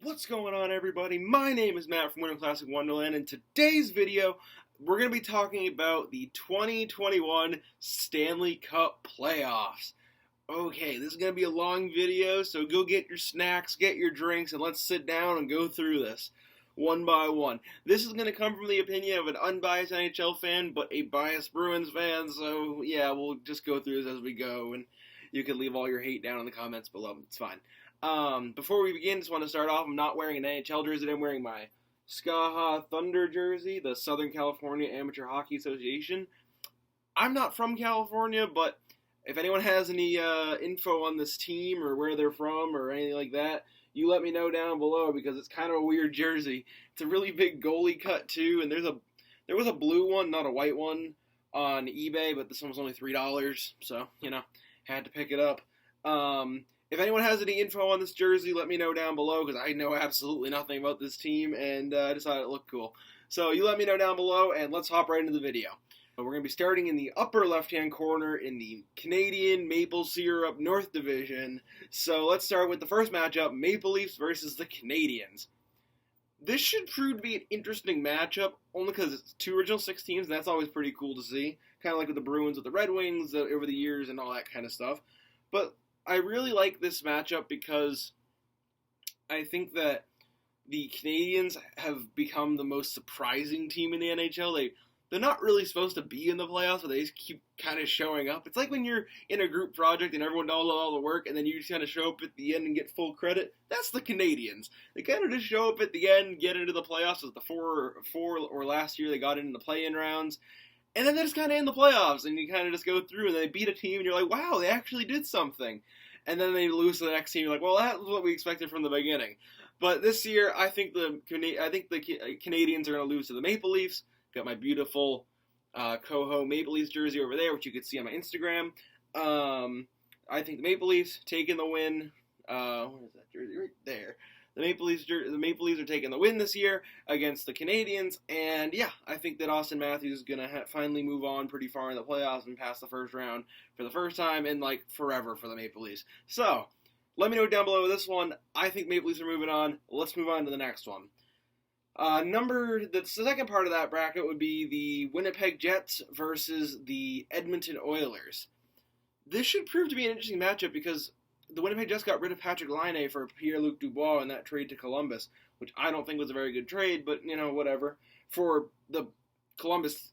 What's going on, everybody? My name is Matt from Winter Classic Wonderland, and today's video, we're going to be talking about the 2021 Stanley Cup playoffs. Okay, this is going to be a long video, so go get your snacks, get your drinks, and let's sit down and go through this one by one. This is going to come from the opinion of an unbiased NHL fan, but a biased Bruins fan, so yeah, we'll just go through this as we go, and you can leave all your hate down in the comments below. It's fine. Before we begin, just want to start off, I'm not wearing an NHL jersey, I'm wearing my Skaha Thunder jersey, the Southern California Amateur Hockey Association. I'm not from California, but if anyone has any info on this team or where they're from or anything like that, you let me know down below because it's kind of a weird jersey. It's a really big goalie cut too, and there was a blue one, not a white one, on eBay, but this one was only $3, so, had to pick it up. If anyone has any info on this jersey, let me know down below, because I know absolutely nothing about this team, and I just thought it looked cool. So you let me know down below, and let's hop right into the video. We're going to be starting in the upper left-hand corner in the Canadian Maple Syrup North Division. So let's start with the first matchup, Maple Leafs versus the Canadiens. This should prove to be an interesting matchup, only because it's two original six teams, and that's always pretty cool to see. Kind of like with the Bruins with the Red Wings over the years and all that kind of stuff. But I really like this matchup because I think that the Canadiens have become the most surprising team in the NHL. They're not really supposed to be in the playoffs, but they just keep kind of showing up. It's like when you're in a group project and everyone does all the work, and then you just kind of show up at the end and get full credit. That's the Canadiens. They kind of just show up at the end, get into the playoffs. With the four or last year they got into the play-in rounds. And then they're just kind of in the playoffs, and you kind of just go through, and they beat a team, and you're like, wow, they actually did something. And then they lose to the next team, you're like, well, that was what we expected from the beginning. But this year, I think the Canadiens are going to lose to the Maple Leafs. Got my beautiful Coho Maple Leafs jersey over there, which you can see on my Instagram. I think the Maple Leafs taking the win. Where is that jersey? Right there. The Maple Leafs are taking the win this year against the Canadiens, and yeah, I think that Austin Matthews is going to finally move on pretty far in the playoffs and pass the first round for the first time in, forever for the Maple Leafs. So, let me know down below this one. I think Maple Leafs are moving on. Let's move on to the next one. The second part of that bracket would be the Winnipeg Jets versus the Edmonton Oilers. This should prove to be an interesting matchup because the Winnipeg Jets got rid of Patrick Laine for Pierre-Luc Dubois in that trade to Columbus, which I don't think was a very good trade, but, whatever. For Columbus,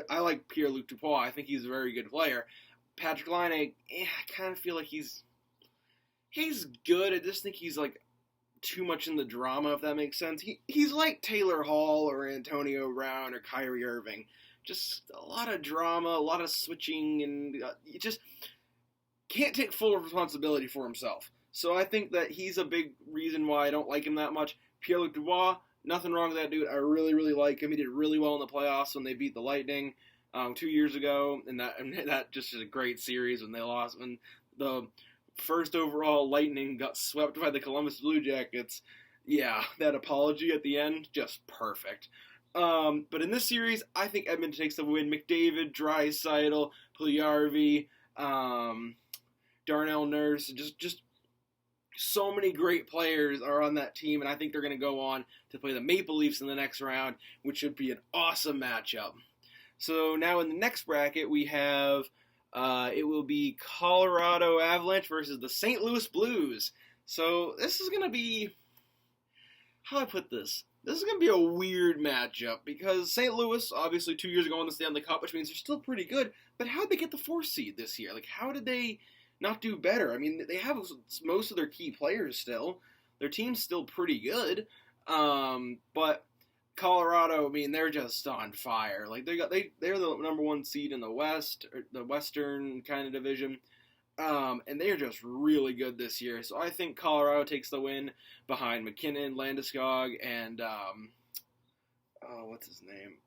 I like Pierre-Luc Dubois. I think he's a very good player. Patrick Laine, I kind of feel like he's good. I just think he's, too much in the drama, if that makes sense. He's like Taylor Hall or Antonio Brown or Kyrie Irving. Just a lot of drama, a lot of switching, and he just can't take full responsibility for himself. So I think that he's a big reason why I don't like him that much. Pierre-Luc Dubois, nothing wrong with that dude. I really, really like him. He did really well in the playoffs when they beat the Lightning 2 years ago, and that just is a great series when they lost. When the first overall Lightning got swept by the Columbus Blue Jackets, yeah, that apology at the end, just perfect. But in this series, I think Edmonton takes the win. McDavid, Draisaitl, Puljujarvi, Darnell Nurse, just so many great players are on that team, and I think they're going to go on to play the Maple Leafs in the next round, which should be an awesome matchup. So now in the next bracket, we have, it will be Colorado Avalanche versus the St. Louis Blues. So this is going to be, how do I put this? This is going to be a weird matchup because St. Louis, obviously 2 years ago won the Stanley Cup, which means they're still pretty good, but how did they get the 4th seed this year? How did they not do better? I mean, they have most of their key players still. Their team's still pretty good. But Colorado, I mean, they're just on fire. They're the number 1 seed in the West, or the Western kind of division. And they're just really good this year. So I think Colorado takes the win behind McKinnon, Landeskog, and what's his name?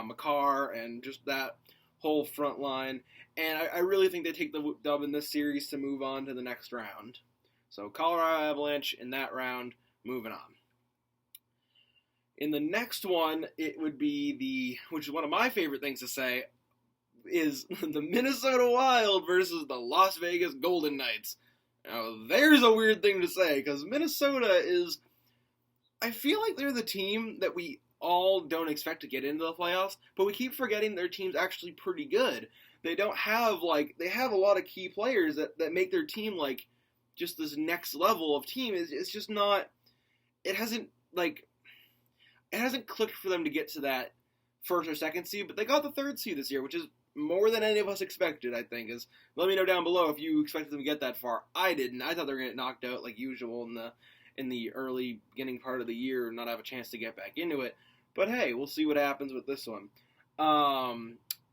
Makar, and just that whole front line. And I really think they take the dub in this series to move on to the next round. So Colorado Avalanche in that round, moving on. In the next one, it would be which is one of my favorite things to say, is the Minnesota Wild versus the Las Vegas Golden Knights. Now, there's a weird thing to say, because Minnesota is I feel like they're the team that we all don't expect to get into the playoffs, but we keep forgetting their team's actually pretty good. They don't have, like, they have a lot of key players that make their team, like, just this next level of team. It's just not, it hasn't, like, it hasn't clicked for them to get to that first or second seed, but they got the third seed this year, which is more than any of us expected, I think. Let me know down below if you expected them to get that far. I didn't. I thought they were going to get knocked out like usual in the early beginning part of the year and not have a chance to get back into it. But hey, we'll see what happens with this one.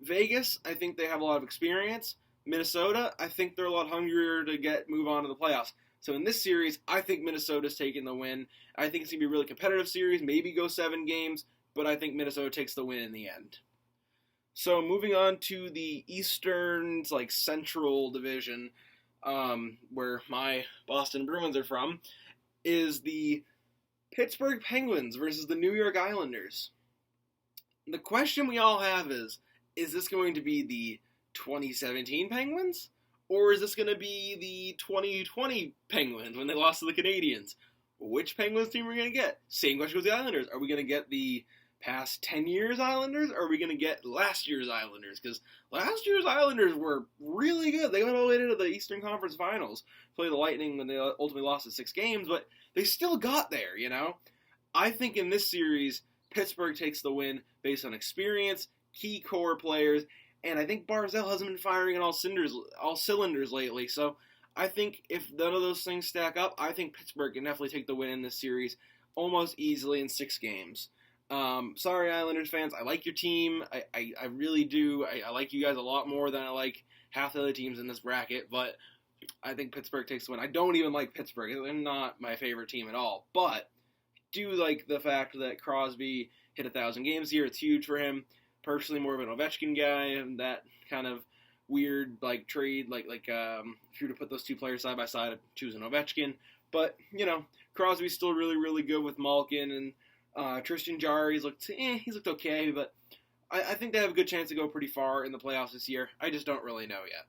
Vegas, I think they have a lot of experience. Minnesota, I think they're a lot hungrier to move on to the playoffs. So in this series, I think Minnesota's taking the win. I think it's going to be a really competitive series, maybe go 7 games, but I think Minnesota takes the win in the end. So moving on to the Eastern, like, Central Division, where my Boston Bruins are from, is the Pittsburgh Penguins versus the New York Islanders. The question we all have is this going to be the 2017 Penguins? Or is this going to be the 2020 Penguins when they lost to the Canadiens? Which Penguins team are we going to get? Same question with the Islanders. Are we going to get the past 10 years Islanders, or are we going to get last year's Islanders? Because last year's Islanders were really good. They went all the way to the Eastern Conference Finals, played the Lightning when they ultimately lost in 6 games, but they still got there, you know? I think in this series, Pittsburgh takes the win based on experience, key core players, and I think Barzal hasn't been firing on all cylinders lately, so I think if none of those things stack up, I think Pittsburgh can definitely take the win in this series almost easily in 6 games. Sorry, Islanders fans, I like your team, I really do, I like you guys a lot more than I like half the other teams in this bracket, but I think Pittsburgh takes the win. I don't even like Pittsburgh, they're not my favorite team at all, but do like the fact that Crosby hit 1,000 games here, it's huge for him. Personally, more of an Ovechkin guy, and that kind of weird, like, trade, like if you were to put those two players side by side, I'd choose an Ovechkin, but, you know, Crosby's still really, really good with Malkin, and Tristan Jarry, he's looked okay, but I think they have a good chance to go pretty far in the playoffs this year. I just don't really know yet.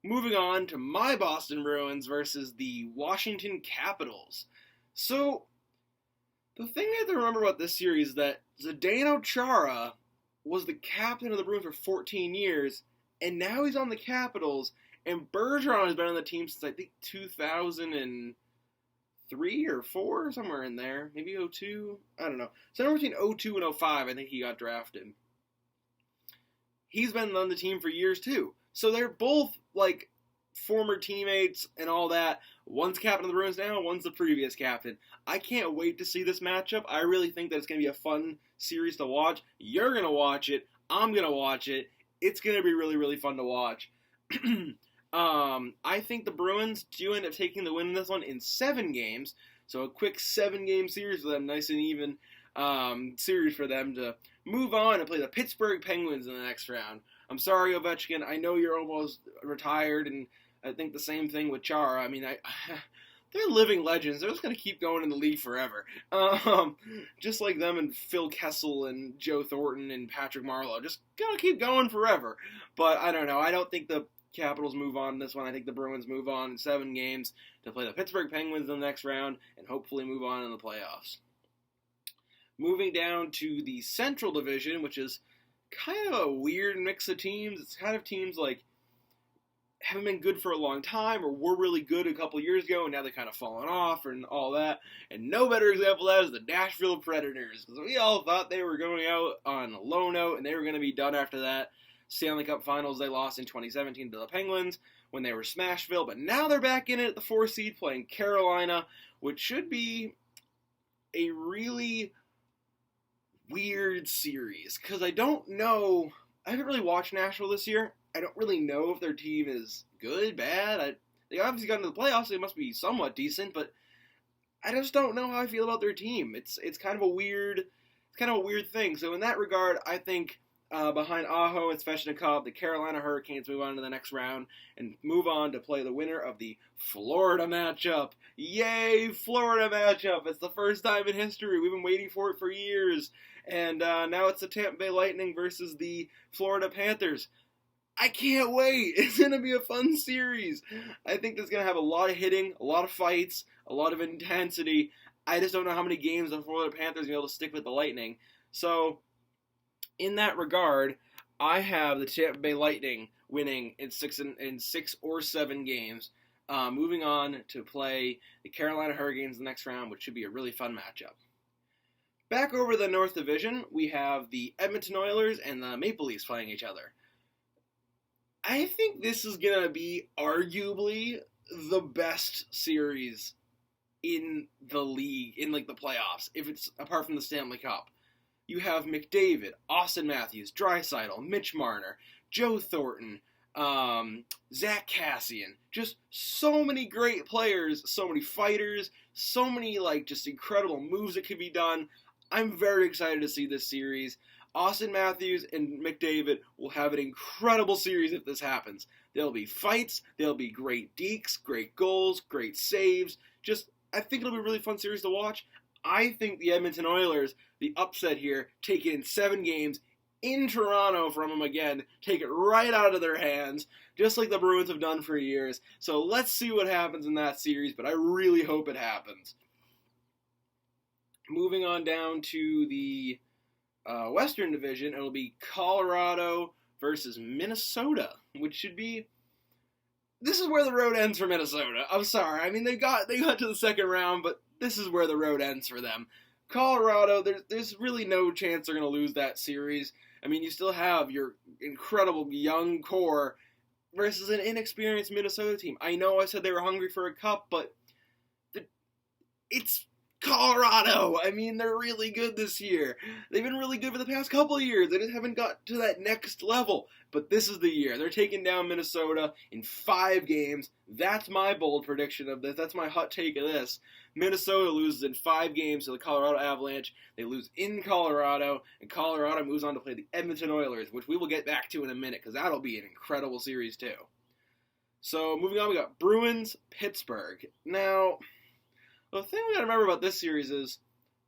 Moving on to my Boston Bruins versus the Washington Capitals. So, the thing you have to remember about this series is that Zdeno Chara was the captain of the Bruins for 14 years, and now he's on the Capitals, and Bergeron has been on the team since, I think, 2003 or 4, somewhere in there. Maybe 02? I don't know. Somewhere between 02 and 05, I think he got drafted. He's been on the team for years, too. So they're both, like, former teammates and all that. One's captain of the Bruins now, one's the previous captain. I can't wait to see this matchup. I really think that it's going to be a fun series to watch. You're going to watch it. I'm going to watch it. It's going to be really, really fun to watch. I think the Bruins do end up taking the win in this one in 7 games. So a quick 7-game series for them, nice and even series for them to move on and play the Pittsburgh Penguins in the next round. I'm sorry, Ovechkin. I know you're almost retired, and I think the same thing with Chara. I mean, they're living legends. They're just going to keep going in the league forever. Just like them and Phil Kessel and Joe Thornton and Patrick Marleau. Just going to keep going forever. But I don't know. I don't think the Capitals move on in this one. I think the Bruins move on in 7 games to play the Pittsburgh Penguins in the next round and hopefully move on in the playoffs. Moving down to the Central Division, which is kind of a weird mix of teams. It's kind of teams like haven't been good for a long time, or were really good a couple years ago, and now they're kind of fallen off, and all that. And no better example of that is the Nashville Predators, because we all thought they were going out on a low note, and they were going to be done after that. Stanley Cup Finals they lost in 2017 to the Penguins when they were Smashville, but now they're back in it at the 4th seed playing Carolina, which should be a really weird series, because I don't know, I haven't really watched Nashville this year. I don't really know if their team is good, bad. They obviously got into the playoffs, so they must be somewhat decent, but I just don't know how I feel about their team. It's kind of a weird thing. So in that regard, I think behind Aho and Svechnikov, the Carolina Hurricanes move on to the next round and move on to play the winner of the Florida matchup. Yay, Florida matchup! It's the first time in history. We've been waiting for it for years. And now it's the Tampa Bay Lightning versus the Florida Panthers. I can't wait. It's going to be a fun series. I think it's going to have a lot of hitting, a lot of fights, a lot of intensity. I just don't know how many games the Florida Panthers will be able to stick with the Lightning. So, in that regard, I have the Tampa Bay Lightning winning in six or seven games, moving on to play the Carolina Hurricanes the next round, which should be a really fun matchup. Back over the North Division, we have the Edmonton Oilers and the Maple Leafs playing each other. I think this is going to be arguably the best series in the league, in like the playoffs, if it's apart from the Stanley Cup. You have McDavid, Austin Matthews, Draisaitl, Mitch Marner, Joe Thornton, Zach Kassian. Just so many great players, so many fighters, so many just incredible moves that could be done. I'm very excited to see this series. Austin Matthews and McDavid will have an incredible series if this happens. There'll be fights, there'll be great dekes, great goals, great saves. I think it'll be a really fun series to watch. I think the Edmonton Oilers, the upset here, take it in 7 games in Toronto from them again, take it right out of their hands, just like the Bruins have done for years. So let's see what happens in that series, but I really hope it happens. Moving on down to the Western Division, it'll be Colorado versus Minnesota, which should be... This is where the road ends for Minnesota. I'm sorry. I mean, they got to the second round, but this is where the road ends for them. Colorado, there's really no chance they're going to lose that series. I mean, you still have your incredible young core versus an inexperienced Minnesota team. I know I said they were hungry for a cup, but it's Colorado. I mean, they're really good this year. They've been really good for the past couple of years. They just haven't got to that next level. But this is the year. They're taking down Minnesota in 5 games. That's my bold prediction of this. That's my hot take of this. Minnesota loses in 5 games to the Colorado Avalanche. They lose in Colorado, and Colorado moves on to play the Edmonton Oilers, which we will get back to in a minute, because that'll be an incredible series too. So, moving on, we got Bruins, Pittsburgh. Now, the thing we got to remember about this series is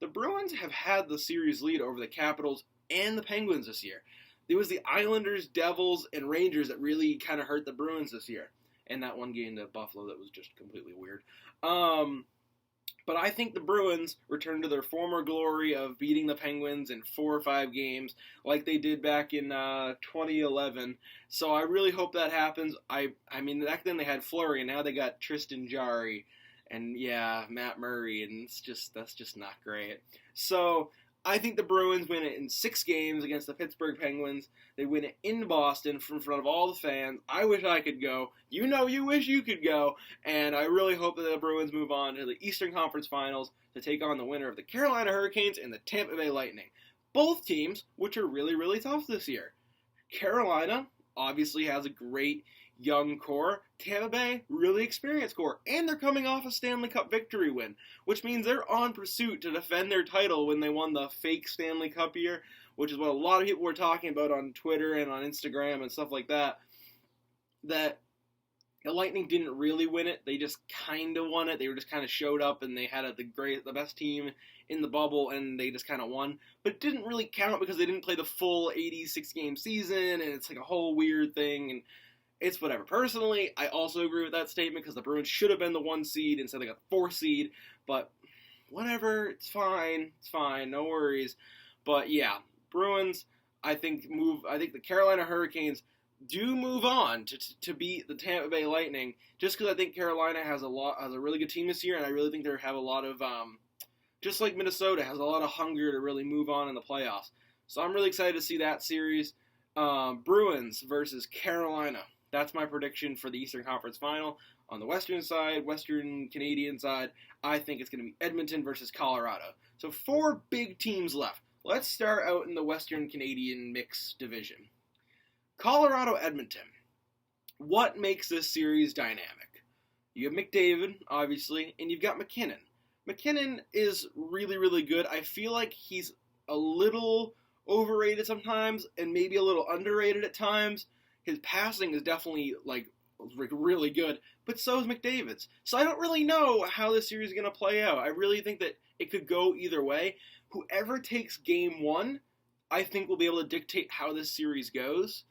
the Bruins have had the series lead over the Capitals and the Penguins this year. It was the Islanders, Devils, and Rangers that really kind of hurt the Bruins this year. And that one game to Buffalo that was just completely weird. But I think the Bruins return to their former glory of beating the Penguins in 4 or 5 games like they did back in 2011. So I really hope that happens. I mean, back then they had Fleury, and now they got Tristan Jarry. And yeah, Matt Murray, and that's just not great. So I think the Bruins win it in 6 games against the Pittsburgh Penguins. They win it in Boston in front of all the fans. I wish I could go. You know you wish you could go. And I really hope that the Bruins move on to the Eastern Conference Finals to take on the winner of the Carolina Hurricanes and the Tampa Bay Lightning. Both teams, which are really, really tough this year. Carolina obviously has a great young core. Tampa Bay, really experienced core. And they're coming off a Stanley Cup victory win, which means they're on pursuit to defend their title when they won the fake Stanley Cup year, which is what a lot of people were talking about on Twitter and on Instagram and stuff like that, that the Lightning didn't really win it. They just kind of won it. They were just kind of showed up, and they had the best team in the bubble, and they just kind of won. But it didn't really count because they didn't play the full 86-game season, and it's like a whole weird thing, and it's whatever. Personally, I also agree with that statement because the Bruins should have been the 1 seed instead they got the 4 seed. But whatever, it's fine. It's fine. No worries. But yeah, Bruins, I think the Carolina Hurricanes do move on to beat the Tampa Bay Lightning, just because I think Carolina has a really good team this year, and I really think they have a lot of just like Minnesota has a lot of hunger to really move on in the playoffs. So I'm really excited to see that series. Bruins versus Carolina. That's my prediction for the Eastern Conference Final. On the Western side, Western Canadian side, I think it's going to be Edmonton versus Colorado. So 4 big teams left. Let's start out in the Western Canadian mixed division. Colorado-Edmonton. What makes this series dynamic? You have McDavid, obviously, and you've got McKinnon. McKinnon is really, really good. I feel like he's a little overrated sometimes and maybe a little underrated at times. His passing is definitely, really good, but so is McDavid's. So I don't really know how this series is going to play out. I really think that it could go either way. Whoever takes Game 1, I think will be able to dictate how this series goes.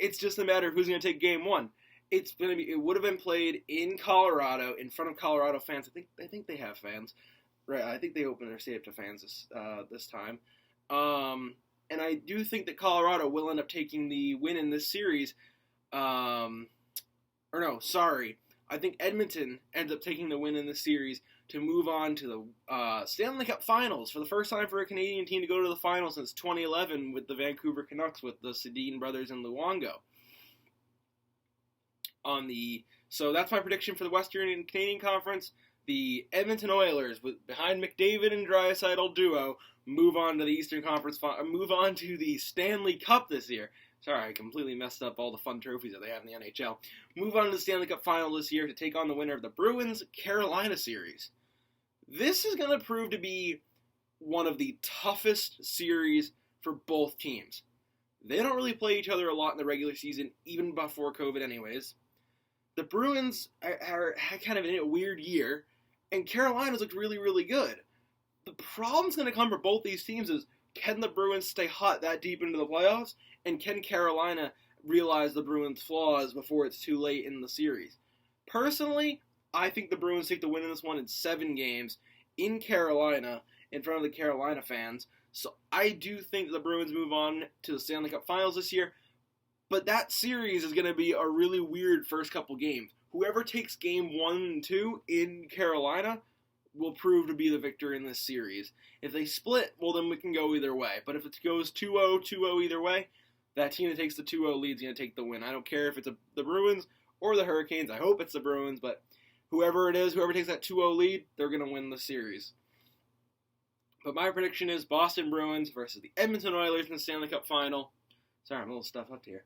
It's just a matter of who's going to take Game 1. It would have been played in Colorado, in front of Colorado fans. I think they have fans. Right, I think they opened their stadium to fans this time. And I do think that Colorado will end up taking the win in this series. I think Edmonton ends up taking the win in this series to move on to the Stanley Cup Finals for the first time for a Canadian team to go to the finals since 2011 with the Vancouver Canucks with the Sedin brothers and Luongo. So that's my prediction for the Western and Canadian Conference. The Edmonton Oilers, behind McDavid and Draisaitl duo, move on to the Eastern Conference, move on to the Stanley Cup this year. Sorry, I completely messed up all the fun trophies that they have in the NHL. Move on to the Stanley Cup Final this year to take on the winner of the Bruins-Carolina series. This is going to prove to be one of the toughest series for both teams. They don't really play each other a lot in the regular season, even before COVID anyways. The Bruins are kind of in a weird year, and Carolina's looked really, really good. The problem's going to come for both these teams is, can the Bruins stay hot that deep into the playoffs, and can Carolina realize the Bruins' flaws before it's too late in the series? Personally, I think the Bruins take the win in this one in 7 games in Carolina in front of the Carolina fans. So I do think the Bruins move on to the Stanley Cup Finals this year. But that series is going to be a really weird first couple games. Whoever takes game 1 and 2 in Carolina will prove to be the victor in this series. If they split, well, then we can go either way. But if it goes 2-0, 2-0 either way, that team that takes the 2-0 lead is going to take the win. I don't care if it's the Bruins or the Hurricanes. I hope it's the Bruins, but whoever it is, whoever takes that 2-0 lead, they're going to win the series. But my prediction is Boston Bruins versus the Edmonton Oilers in the Stanley Cup Final. Sorry, I'm a little stuffed up here.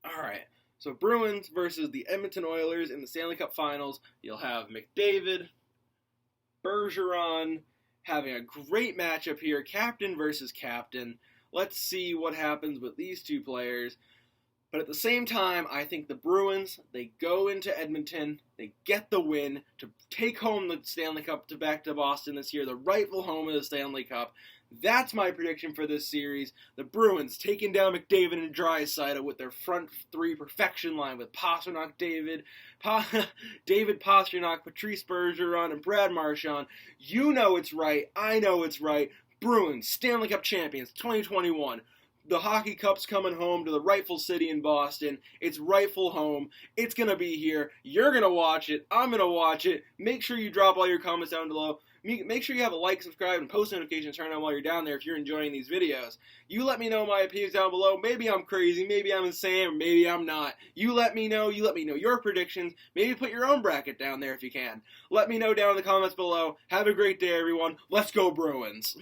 Alright, so Bruins versus the Edmonton Oilers in the Stanley Cup Finals. You'll have McDavid, Bergeron, having a great matchup here, captain versus captain. Let's see what happens with these two players. But at the same time, I think the Bruins, they go into Edmonton, they get the win to take home the Stanley Cup back to Boston this year, the rightful home of the Stanley Cup. That's my prediction for this series. The Bruins taking down McDavid and Draisaitl with their front three perfection line with Pastrnak, David Pastrnak, Patrice Bergeron, and Brad Marchand. You know it's right. I know it's right. Bruins, Stanley Cup champions, 2021. The Hockey Cup's coming home to the rightful city in Boston. It's rightful home. It's going to be here. You're going to watch it. I'm going to watch it. Make sure you drop all your comments down below. Make sure you have a like, subscribe, and post notifications turned on while you're down there if you're enjoying these videos. You let me know my opinions down below. Maybe I'm crazy, maybe I'm insane, or maybe I'm not. You let me know your predictions. Maybe put your own bracket down there if you can. Let me know down in the comments below. Have a great day, everyone. Let's go Bruins!